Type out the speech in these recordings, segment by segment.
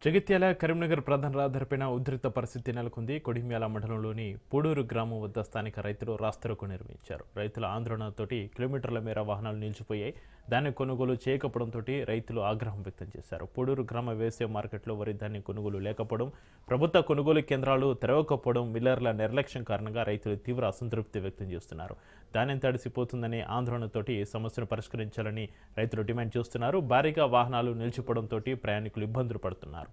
జగిత్యాల కరీంనగర్ ప్రధాన రహదారిపైన ఉధృత పరిస్థితి నెలకొంది. కొడిమ్యాల మండలంలోని పూడూరు గ్రామం వద్ద స్థానిక రైతులు రాస్తారోకో నిర్వహించారు. రైతుల ఆందోళనతోటి కిలోమీటర్ల మేర వాహనాలు నిలిచిపోయాయి. ధాన్యం కొనుగోలు చేయకపోవడంతో రైతులు ఆగ్రహం వ్యక్తం చేశారు. పూడూరు గ్రామ వ్యవసాయ మార్కెట్లో వరి ధాన్యం కొనుగోలు లేకపోవడం, ప్రభుత్వ కొనుగోలు కేంద్రాలు తెరవకపోవడం, మిల్లర్ల నిర్లక్ష్యం కారణంగా రైతులు తీవ్ర అసంతృప్తి వ్యక్తం చేస్తున్నారు. ధాన్యం తడిసిపోతుందనే ఆందోళనతోటి సమస్యను పరిష్కరించాలని రైతులు డిమాండ్ చేస్తున్నారు. భారీగా వాహనాలు నిలిచిపోవడంతో ప్రయాణికులు ఇబ్బందులు పడుతున్నారు.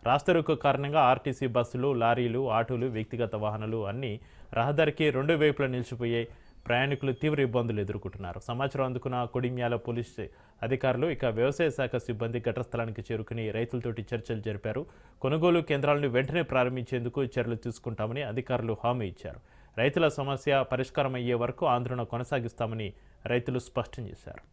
రాస్తారోకో కారణంగా ఆర్టీసీ బస్సులు, లారీలు, ఆటోలు, వ్యక్తిగత వాహనాలు అన్ని రహదారికి రెండు వైపులా నిలిచిపోయాయి. ప్రయాణికులు తీవ్ర ఇబ్బందులు ఎదుర్కొంటున్నారు. సమాచారం అందుకున్న కొడిమ్యాల పోలీస్ అధికారులు వ్యవసాయ శాఖ సిబ్బంది ఘటస్థలానికి చేరుకుని రైతులతోటి చర్చలు జరిపారు. కొనుగోలు కేంద్రాలను వెంటనే ప్రారంభించేందుకు చర్యలు తీసుకుంటామని అధికారులు హామీ ఇచ్చారు. రైతుల సమస్య పరిష్కారం అయ్యే వరకు ఆందోళన కొనసాగిస్తామని రైతులు స్పష్టం చేశారు.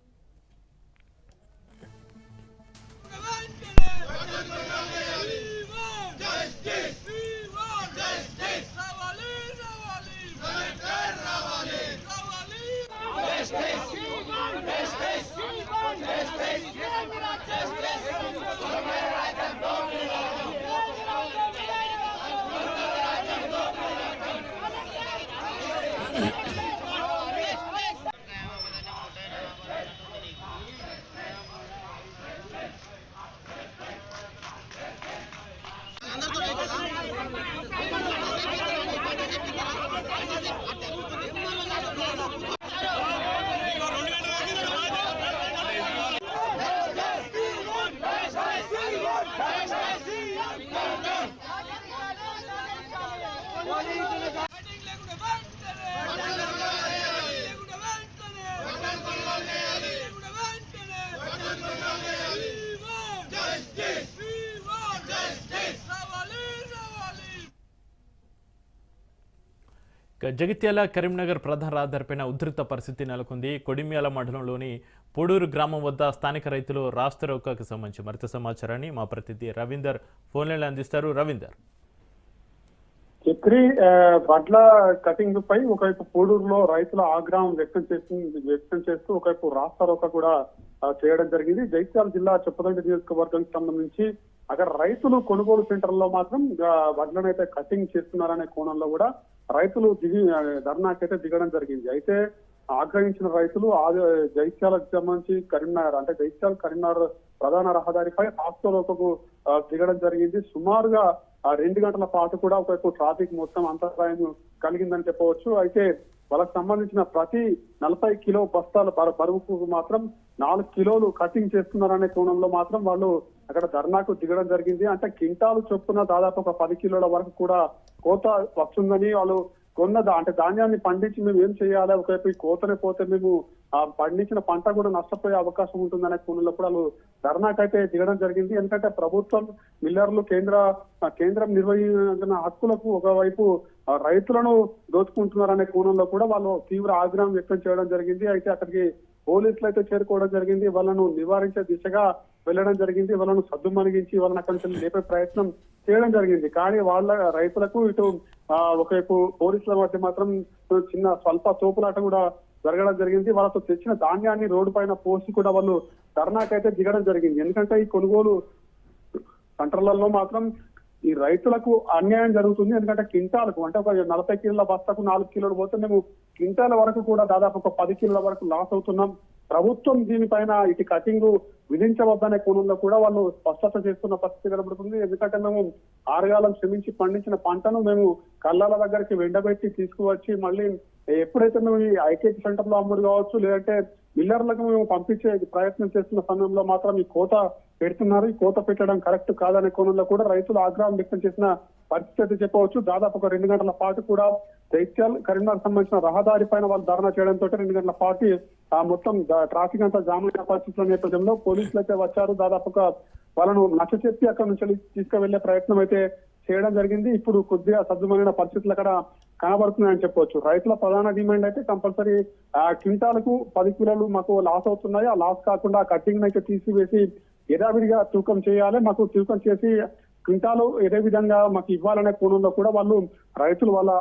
జగిత్యాల కరీంనగర్ ప్రధాన రహదారిపైన ఉధృత పరిస్థితి నెలకొంది. కొడిమ్యాల మండలంలోని పూడూరు గ్రామం వద్ద స్థానిక రైతులు రాస్తారోకోకి సంబంధించి మరింత సమాచారాన్ని మా ప్రతినిధి రవీందర్ ఫోన్లైన్లో అందిస్తారు. రవీందర్, చక్రి వడ్ల కటింగ్ పై ఒకవైపు పూడూరులో రైతుల ఆగ్రహం వ్యక్తం చేస్తూ ఒకవైపు రాస్తారోకో కూడా చేయడం జరిగింది. జగిత్యాల జిల్లా చొప్పదండి నియోజకవర్గానికి సంబంధించి అక్కడ రైతులు కొనుగోలు సెంటర్లో మాత్రం వడ్లనైతే కటింగ్ చేస్తున్నారనే కోణంలో కూడా రైతులు ధర్నాకైతే దిగడం జరిగింది. అయితే ఆగ్రహించిన రైతులు జగిత్యాలకు సంబంధించి కరీంనగర్ అంటే జగిత్యాల కరీంనగర్ ప్రధాన రహదారిపై రాస్తారోకోకు దిగడం జరిగింది. సుమారుగా 2 గంటల పాటు కూడా ఒకవైపు ట్రాఫిక్ మొత్తం అంతరాయం కలిగిందని చెప్పవచ్చు. అయితే వాళ్ళకి సంబంధించిన ప్రతి 40 కిలో బస్తాల బరువుకు మాత్రం 4 కిలోలు కటింగ్ చేస్తున్నారనే కోణంలో మాత్రం వాళ్ళు అక్కడ ధర్నాకు దిగడం జరిగింది. అంటే క్వింటాలు చొప్పున దాదాపు ఒక 10 కిలోల వరకు కూడా కోత వస్తుందని వాళ్ళు అంటే ధాన్యాన్ని పండించి మేము ఏం చేయాలి, ఒకవైపు ఈ కోతనే పోతే మేము పండించిన పంట కూడా నష్టపోయే అవకాశం ఉంటుందనే కోణంలో కూడా వాళ్ళు ధర్నాకైతే దిగడం జరిగింది. ఎందుకంటే ప్రభుత్వం, మిల్లర్లు, కేంద్రం నిర్వహించిన హక్కులకు ఒకవైపు రైతులను దోచుకుంటున్నారనే కోణంలో కూడా వాళ్ళు తీవ్ర ఆగ్రహం వ్యక్తం చేయడం జరిగింది. అయితే అక్కడికి పోలీసులు అయితే చేరుకోవడం జరిగింది. వాళ్ళను నివారించే దిశగా వెళ్ళడం జరిగింది. వాళ్ళను సద్దుమణిగించి వాళ్ళని అక్కడి నుంచి లేపే ప్రయత్నం చేయడం జరిగింది. కానీ వాళ్ళ రైతులకు ఇటు ఒకవైపు పోలీసుల మధ్య మాత్రం చిన్న స్వల్ప తోపులాట కూడా జరగడం జరిగింది. వాళ్ళతో తెచ్చిన ధాన్యాన్ని రోడ్డు పైన పోసి కూడా వాళ్ళు ధర్నాకైతే దిగడం జరిగింది. ఎందుకంటే ఈ కొనుగోలు సెంటర్లలో మాత్రం ఈ రైతులకు అన్యాయం జరుగుతుంది. ఎందుకంటే క్వింటాలకు అంటే ఒక 40 కిలోల బస్తాకు 4 కిలోలు పోతే మేము క్వింటాల వరకు కూడా దాదాపు ఒక 10 కిలోల వరకు లాస్ అవుతున్నాం. ప్రభుత్వం దీనిపైన ఇటు కటింగ్ విధించవద్దనే కోణంలో కూడా వాళ్ళు స్పష్టత చేస్తున్న పరిస్థితి కనబడుతుంది. ఎందుకంటే మేము ఆరుగాలం శ్రమించి పండించిన పంటను మేము కళ్ళాల దగ్గరికి వెండబెట్టి తీసుకువచ్చి మళ్ళీ ఎప్పుడైతే మేము ఈ ఐకేపీ సెంటర్ లో అమ్ముడు కావచ్చు, లేదంటే మిల్లర్లకు మేము పంపించే ప్రయత్నం చేస్తున్న సమయంలో మాత్రం ఈ కోత పెడుతున్నారు. ఈ కోత పెట్టడం కరెక్ట్ కాదనే కోణంలో కూడా రైతులు ఆగ్రహం వ్యక్తం చేసిన పరిస్థితి చెప్పవచ్చు. దాదాపు ఒక 2 గంటల పాటు కూడా జగిత్యాల కరీంనగర్ సంబంధించిన రహదారి పైన వాళ్ళు ధర్నా చేయడంతో 2 గంటల పాటు మొత్తం ట్రాఫిక్ అంతా జామ్ అయిన పరిస్థితుల నేపథ్యంలో పోలీసులు అయితే వచ్చారు. దాదాపుగా వాళ్ళను నచ్చచెప్పి అక్కడ నుంచి తీసుకువెళ్లే ప్రయత్నం అయితే చేయడం జరిగింది. ఇప్పుడు కొద్దిగా సద్దుమణిన పరిస్థితులు అక్కడ కనబడుతున్నాయని చెప్పవచ్చు. రైతుల ప్రధాన డిమాండ్ అయితే కంపల్సరీ క్వింటాలకు 10 కిలోలు మాకు లాస్ అవుతున్నాయి. ఆ లాస్ కాకుండా కటింగ్ అయితే తీసివేసి యథావిధిగా తూకం చేయాలి, మాకు తూకం చేసి క్వింటాలు ఇదే విధంగా మాకు ఇవ్వాలనే కోణంలో కూడా వాళ్ళు రైతులు వాళ్ళ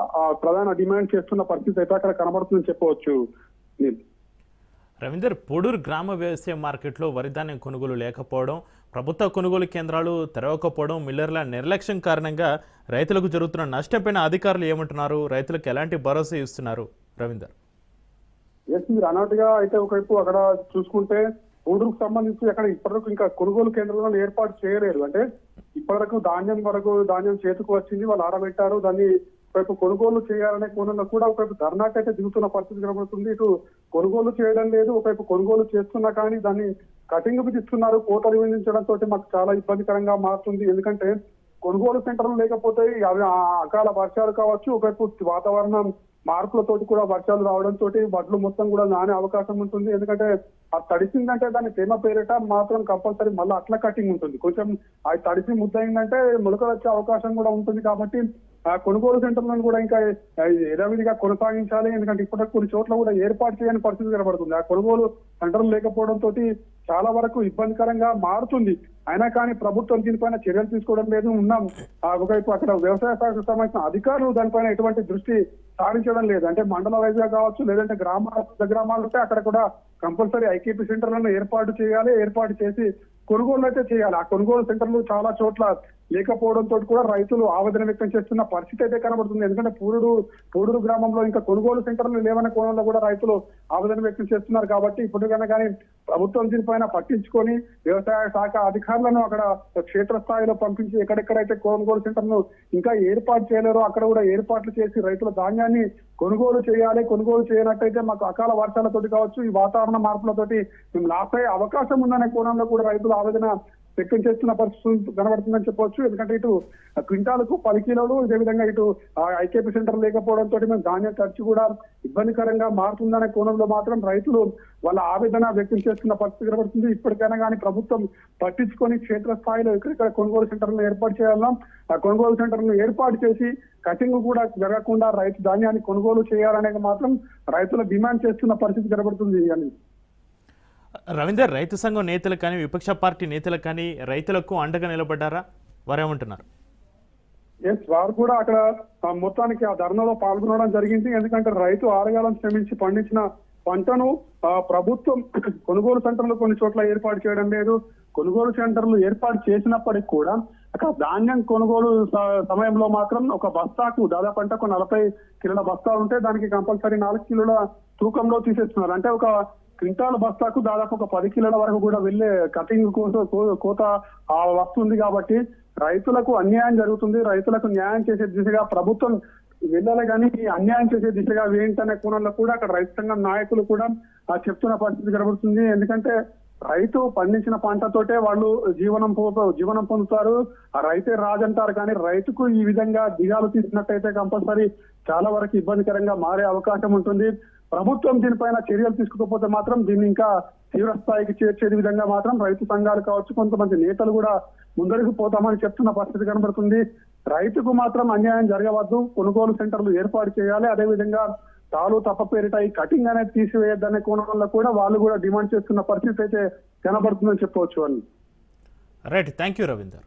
ప్రధాన డిమాండ్ చేస్తున్న పరిస్థితి అయితే అక్కడ కనబడుతుందని చెప్పవచ్చు. రవీందర్, పూడూరు గ్రామ వ్యవసాయ మార్కెట్లో వరి ధాన్యం కొనుగోలు లేకపోవడం, ప్రభుత్వ కొనుగోలు కేంద్రాలు తెరవకపోవడం, మిల్లర్ల నిర్లక్ష్యం కారణంగా రైతులకు జరుగుతున్న నష్టంపైన అధికారులు ఏమంటున్నారు? రైతులకు ఎలాంటి భరోసా ఇస్తున్నారు? రవీందర్. మీరు అన్నట్టుగా అయితే ఒకవైపు అక్కడ చూసుకుంటే పూడుకు సంబంధించి అక్కడ ఇప్పటివరకు ఇంకా కొనుగోలు కేంద్రాలను ఏర్పాటు చేయలేరు. అంటే ఇప్పటివరకు ధాన్యం చేతికి వచ్చింది, వాళ్ళు ఆరబెట్టారు, దాన్ని ఒకవైపు కొనుగోలు చేయాలనే కోణంలో కూడా ఒకవైపు ధర్నాకైతే దిగుతున్న పరిస్థితి కనబడుతుంది. ఇటు కొనుగోలు చేయడం లేదు, ఒకవైపు కొనుగోలు చేస్తున్నా కానీ దాన్ని కటింగ్ తీస్తున్నారు. కోతలు విధించడంతో మాకు చాలా ఇబ్బందికరంగా మారుతుంది. ఎందుకంటే కొనుగోలు సెంటర్లు లేకపోతే అవి అకాల వర్షాలు కావచ్చు, ఒకవైపు వాతావరణం మార్పులతోటి కూడా వర్షాలు రావడంతో వడ్లు మొత్తం కూడా నానే అవకాశం ఉంటుంది. ఎందుకంటే అది తడిసిందంటే దాని తేమ పేరిట మాత్రం కంపల్సరీ మళ్ళీ అట్లా కటింగ్ ఉంటుంది. కొంచెం అది తడిసి ముద్దయిందంటే మొలకలు వచ్చే అవకాశం కూడా ఉంటుంది. కాబట్టి ఆ కొనుగోలు సెంటర్లను కూడా ఇంకా యథావిధిగా కొనసాగించాలి. ఎందుకంటే ఇప్పటికి కొన్ని చోట్ల కూడా ఏర్పాటు చేయని పరిస్థితి కనబడుతుంది. ఆ కొనుగోలు సెంటర్లు లేకపోవడంతో చాలా వరకు ఇబ్బందికరంగా మారుతుంది. అయినా కానీ ప్రభుత్వం దీనిపైన చర్యలు తీసుకోవడం లేదు. ఉన్నాం ఒకవైపు అక్కడ వ్యవసాయ శాఖకు సంబంధించిన అధికారులు దానిపైన ఎటువంటి దృష్టి సాధించడం లేదు. అంటే మండల వైజ్ గా కావచ్చు, లేదంటే గ్రామాలు ఉంటే అక్కడ కూడా కంపల్సరీ ఐకేపీ సెంటర్లను ఏర్పాటు చేయాలి. ఏర్పాటు చేసి కొనుగోలు అయితే చేయాలి. ఆ కొనుగోలు సెంటర్లు చాలా చోట్ల లేకపోవడంతో కూడా రైతులు ఆవేదన వ్యక్తం చేస్తున్న పరిస్థితి అయితే కనబడుతుంది. ఎందుకంటే పూడూరు గ్రామంలో ఇంకా కొనుగోలు సెంటర్లు లేవనే కోణంలో కూడా రైతులు ఆవేదన వ్యక్తం చేస్తున్నారు. కాబట్టి ఇప్పుడు కానీ ప్రభుత్వం దీనిపైన పట్టించుకొని వ్యవసాయ శాఖ అధికారులను అక్కడ క్షేత్రస్థాయిలో పంపించి ఎక్కడెక్కడైతే కొనుగోలు సెంటర్లు ఇంకా ఏర్పాటు చేయలేరో అక్కడ కూడా ఏర్పాట్లు చేసి రైతుల ధాన్యాన్ని కొనుగోలు చేయాలి. కొనుగోలు చేయనట్టయితే మాకు అకాల వర్షాలతోటి కావచ్చు, ఈ వాతావరణ మార్పులతోటి మేము లాస్ అయ్యే అవకాశం ఉందనే కోణంలో కూడా రైతులు ఆవేదన వ్యక్తం చేస్తున్న పరిస్థితి కనబడుతుందని చెప్పవచ్చు. ఎందుకంటే ఇటు క్వింటాలకు 10 కిలోలు, ఇదే విధంగా ఇటు ఐకేపీ సెంటర్ లేకపోవడంతో మేము ధాన్యం ఖర్చు కూడా ఇబ్బందికరంగా మారుతుందనే కోణంలో మాత్రం రైతులు వాళ్ళ ఆవేదన వ్యక్తం చేస్తున్న పరిస్థితి కనబడుతుంది. ఇప్పటికైనా కానీ ప్రభుత్వం పట్టించుకొని క్షేత్రస్థాయిలో ఎక్కడెక్కడ కొనుగోలు సెంటర్లను ఏర్పాటు చేయాలన్నా ఆ కొనుగోలు సెంటర్లను ఏర్పాటు చేసి కటింగ్ కూడా జరగకుండా రైతు ధాన్యాన్ని కొనుగోలు చేయాలనేది మాత్రం రైతులు డిమాండ్ చేస్తున్న పరిస్థితి కనబడుతుంది. అని రవీందర్, రైతు సంఘం నేతలు కానీ విపక్ష పార్టీ నేతలు కానీ రైతులకు అండగా నిలబడ్డారా? వారేమంటున్నారు? వారు కూడా అక్కడ మొత్తానికి ఆ ధర్నాలో పాల్గొనడం జరిగింది. ఎందుకంటే రైతు ఆరగాలం శ్రమించి పండించిన పంటను ప్రభుత్వం కొనుగోలు సెంటర్లు కొన్ని చోట్ల ఏర్పాటు చేయడం లేదు. కొనుగోలు సెంటర్లు ఏర్పాటు చేసినప్పటికీ కూడా అక్కడ ధాన్యం కొనుగోలు సమయంలో మాత్రం ఒక బస్తాకు దాదాపు పంటకు 40 కిలోల బస్తా ఉంటే దానికి కంపల్సరీ 4 కిలోల తూకంలో తీసేస్తున్నారు. అంటే ఒక క్వింటాల్ బస్తాకు దాదాపు ఒక 10 కిలోల వరకు కూడా వెళ్లే కటింగ్ కోత వస్తుంది. కాబట్టి రైతులకు అన్యాయం జరుగుతుంది. రైతులకు న్యాయం చేసే దిశగా ప్రభుత్వం వెళ్ళాలి, కానీ అన్యాయం చేసే దిశగా ఏంటనే కోణంలో కూడా అక్కడ రైతు సంఘం నాయకులు కూడా చెప్తున్న పరిస్థితి కనబడుతుంది. ఎందుకంటే రైతు పండించిన పంటతోటే వాళ్ళు జీవనం పొందుతారు. ఆ రైతే రాజంటారు. కానీ రైతుకు ఈ విధంగా దిగాలు తీసినట్టయితే కంపల్సరీ చాలా వరకు ఇబ్బందికరంగా మారే అవకాశం ఉంటుంది. ప్రభుత్వం దీనిపైన చర్యలు తీసుకోకపోతే మాత్రం దీన్ని ఇంకా తీవ్ర స్థాయికి చేర్చే విధంగా మాత్రం రైతు సంఘాలు కావచ్చు, కొంతమంది నేతలు కూడా ముందరికి పోతామని చెప్తున్న పరిస్థితి కనబడుతుంది. రైతుకు మాత్రం అన్యాయం జరగవద్దు, కొనుగోలు సెంటర్లు ఏర్పాటు చేయాలి. అదేవిధంగా తాలు తప్ప పేరిట ఈ కటింగ్ అనేది తీసివేయద్దనే కోణంలో కూడా వాళ్ళు కూడా డిమాండ్ చేస్తున్న పరిస్థితి అయితే కనబడుతుందని చెప్పవచ్చు. అని రైట్, థ్యాంక్ యూ రవీందర్.